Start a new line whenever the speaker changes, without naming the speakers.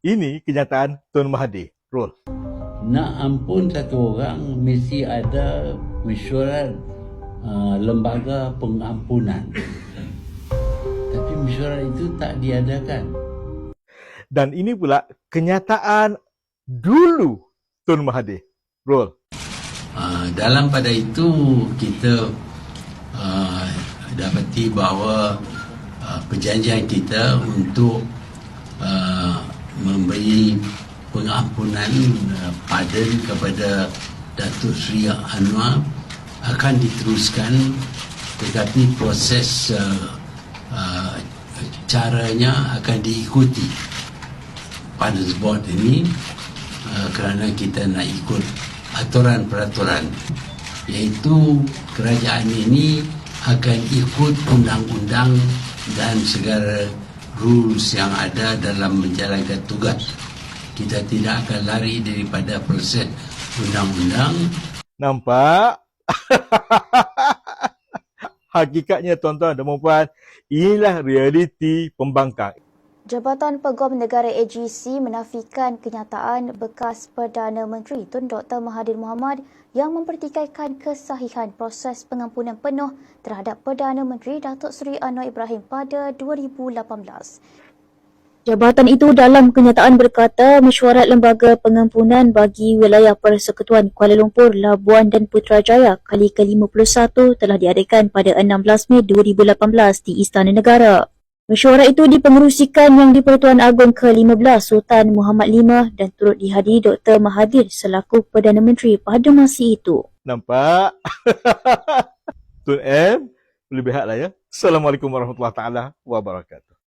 Ini kenyataan Tun Mahathir. Roll.
Nak ampun satu orang mesti ada mesyuarat lembaga pengampunan. Tapi mesyuarat itu tak diadakan.
Dan ini pula kenyataan dulu Tun Mahathir. Roll.
Dalam pada itu kita dapati bahawa perjanjian kita untuk memberi pengampunan pardon kepada Datuk Seri Anwar akan diteruskan, tetapi proses caranya akan diikuti Pardons Board ini kerana kita nak ikut aturan-peraturan, iaitu kerajaan ini akan ikut undang-undang dan segala rules yang ada dalam menjalankan tugas. Kita tidak akan lari daripada proses undang-undang.
Nampak? Hakikatnya tuan-tuan dan puan-puan, inilah realiti pembangkang.
Jabatan Peguam Negara AGC menafikan kenyataan bekas Perdana Menteri Tun Dr. Mahathir Mohamad yang mempertikaikan kesahihan proses pengampunan penuh terhadap Perdana Menteri Datuk Seri Anwar Ibrahim pada 2018. Jabatan itu dalam kenyataan berkata mesyuarat lembaga pengampunan bagi wilayah Persekutuan Kuala Lumpur, Labuan dan Putrajaya kali ke-51 telah diadakan pada 16 Mei 2018 di Istana Negara. Mesyuarat itu dipengerusikan Yang di-Pertuan Agong ke-15 Sultan Muhammad V dan turut dihadiri Dr. Mahathir selaku Perdana Menteri pada masa itu.
Nampak? Tun M, lebih lah ya. Assalamualaikum warahmatullahi taala wabarakatuh.